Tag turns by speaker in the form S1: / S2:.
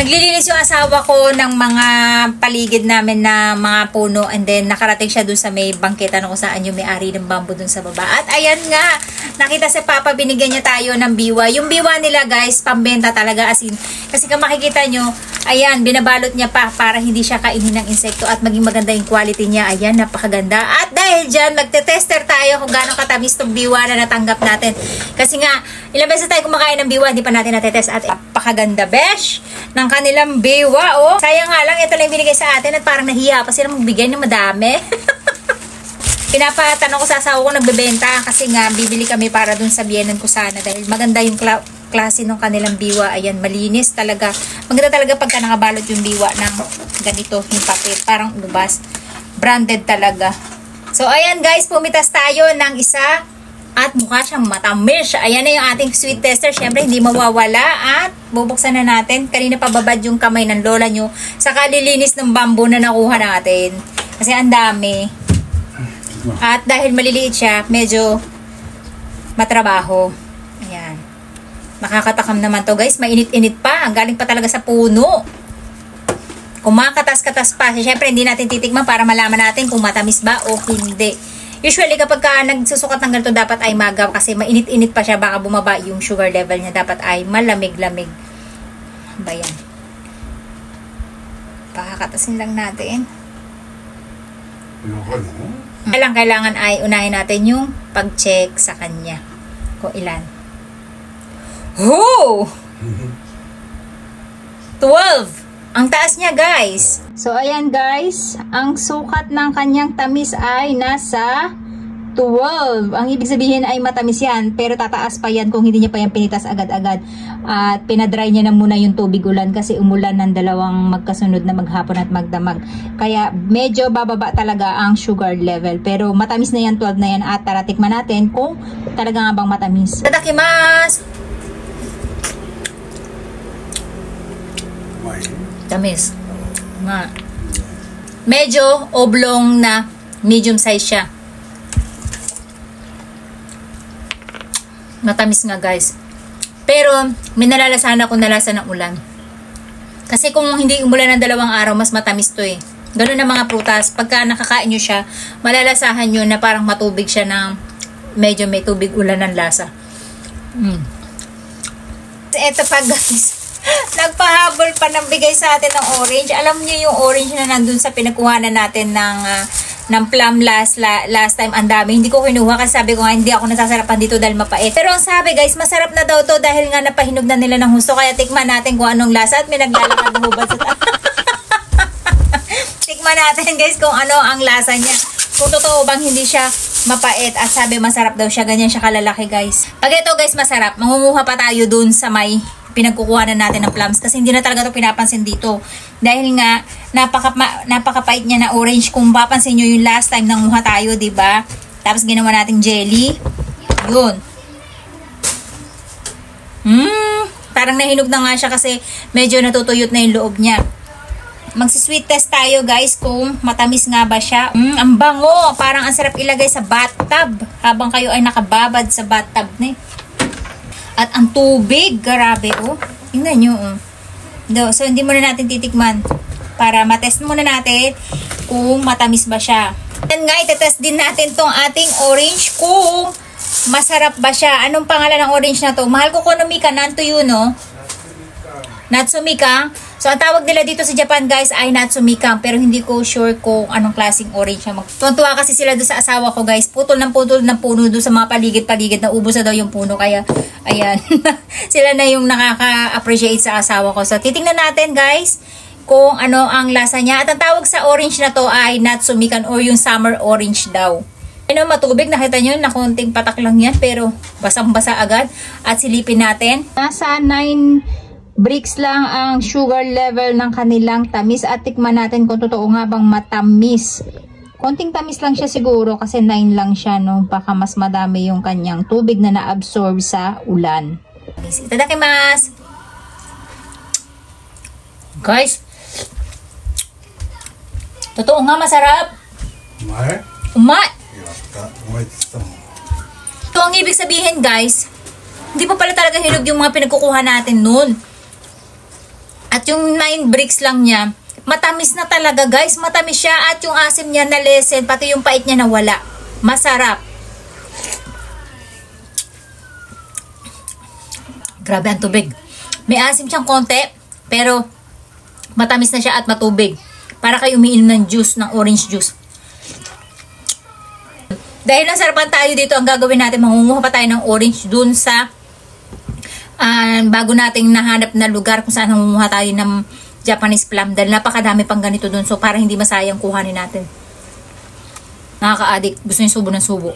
S1: Naglilinis yung asawa ko ng mga paligid namin na mga puno, and then nakarating siya dun sa may bangketa na kung saan yung may-ari ng bamboo dun sa baba. At ayan nga, nakita si Papa, binigyan niya tayo ng biwa. Yung biwa nila guys, pambenta talaga, as in, kasi kung makikita nyo, ayan, binabalot niya pa para hindi siya kainin ng insekto at maging maganda yung quality niya. Ayan, napakaganda. At dahil dyan, magte-tester tayo kung gaano katamis tong biwa na natanggap natin. Kasi nga, ilang beses tayo kumakain ng biwa, hindi pa natin natetest. At napakaganda, besh, ng kanilang biwa, oh. Sayang nga lang, ito lang yung binigay sa atin at parang nahiya pa sila magbigay ng madami. Pinapatanong ko sa asawa ko nagbebenta kasi nga bibili kami para dun sa biyenan ko sana dahil maganda yung klase ng kanilang biwa. Ayan, malinis talaga. Maganda talaga pagka nakabalot yung biwa ng ganito, yung papel. Parang ubas. Branded talaga. So, ayan guys, pumitas tayo ng isa at mukha siyang matamis. Ayan na yung ating sweet tester. Siyempre, hindi mawawala at bubuksan na natin. Kanina pababad yung kamay ng lola nyo sa kalilinis ng bamboo na nakuha natin. Kasi ang dami. At dahil maliliit siya, medyo matrabaho. Ayan. Makakatakam naman to guys. Mainit-init pa. Galing pa talaga sa puno. Kumakatas-katas pa. Siyempre, hindi natin titikman para malaman natin kung matamis ba o hindi. Usually, kapag nagsusukat ng ganito, dapat ay magaw kasi mainit-init pa siya. Baka bumaba yung sugar level niya. Dapat ay malamig-lamig. Ba yan? Pakakatasin lang natin. Kailangan ay unahin natin yung pag-check sa kanya. Kung ilan. Oh! 12! Ang taas niya, guys. So, ayan, guys. Ang sukat ng kanyang tamis ay nasa 12. Ang ibig sabihin ay matamis yan. Pero tataas pa yan kung hindi niya pa yan pinitas agad-agad. At pinadry niya na muna yung tubig ulan kasi umulan ng dalawang magkasunod na maghapon at magdamag. Kaya medyo bababa talaga ang sugar level. Pero matamis na yan, 12 na yan. At tara, tikman natin kung talaga nga bang matamis. Tadakimasu! Tamis. Medyo oblong na medium size siya. Matamis nga guys. Pero may nalalasahan ako na lasa ng ulan. Kasi kung hindi umulan ng 2 araw, mas matamis to eh. Ganun na mga prutas. Pagka nakakain nyo siya, malalasahan nyo na parang matubig siya ng medyo may tubig ulan ng lasa. Ito pa guys. Nagpahabol pa ng bigay sa atin ng orange. Alam niyo yung orange na nandun sa pinagkuhanan natin ng plum last time. Ang dami. Hindi ko kinuha kasi sabi ko nga hindi ako nasasarapan dito dahil mapait. Pero ang sabi guys, masarap na daw to dahil nga napahinog na nila ng husto. Kaya tikman natin kung anong lasa at may naglalakad ng hubad sa tikman natin guys kung ano ang lasa niya. Kung totoo bang hindi siya mapait at sabi masarap daw siya. Ganyan siya kalalaki guys. Pag ito guys masarap, mangunguha pa tayo dun sa may pinagkukuhanan natin ng plums kasi hindi na talaga ito pinapansin dito dahil nga napakapait niya na orange. Kung papansin nyo yung last time nanguha tayo, diba? Tapos ginawa nating jelly yun, parang nahinog na nga siya kasi medyo natutuyot na yung loob niya. Magsisweet test tayo guys kung matamis nga ba siya. Ang bango, parang ang sarap ilagay sa bathtub habang kayo ay nakababad sa bathtub na At ang tubig, grabe, oh. Tingnan nyo, oh. So, hindi muna natin titikman. Para matest muna natin kung matamis ba siya. Yan nga, itetest din natin tong ating orange kung masarap ba siya. Anong pangalan ng orange na to? Mahal ko Konomika, Nantoyu, no? Natsumika. So, ang tawag nila dito sa Japan, guys, ay Natsumika. Pero hindi ko sure kung anong klaseng orange siya. Tuwan-tuwa kasi sila doon sa asawa ko, guys. Putol ng puno doon sa mga paligid-paligid. Naubos na daw yung puno. Kaya, ayan. Sila na yung nakaka-appreciate sa asawa ko. So, titingnan natin, guys, kung ano ang lasa niya. At ang tawag sa orange na to ay Natsumikan or yung summer orange daw. Ano, matubig. Nakita nyo, na konting patak lang yan. Pero, basang-basa agad. At silipin natin. Nasa 9 bricks lang ang sugar level ng kanilang tamis at tikman natin kung totoo nga bang matamis. Konting tamis lang siya siguro kasi 9 lang siya, no? Baka mas madami yung kanyang tubig na na-absorb sa ulan. Itadakimasu! Guys, totoo nga masarap. Umay! Ito ang ibig sabihin guys, hindi pa pala talaga hinog yung mga pinagkukuha natin nun. At yung 9 bricks lang niya, matamis na talaga guys. Matamis siya at yung asim niya na lesen, pati yung pait niya nawala. Masarap. Grabe ang tubig. May asim siyang konti, pero matamis na siya at matubig. Para kayo umiinom ng juice, ng orange juice. Dahil nasarapan tayo dito, ang gagawin natin, mangunguha pa tayo ng orange dun sa bago nating nahanap na lugar kung saan mangunguha tayo ng Japanese plum. Dahil napakadami pang ganito dun. So, para hindi masayang kuhanin natin. Nakaka-addict. Gusto niyo subo ng subo.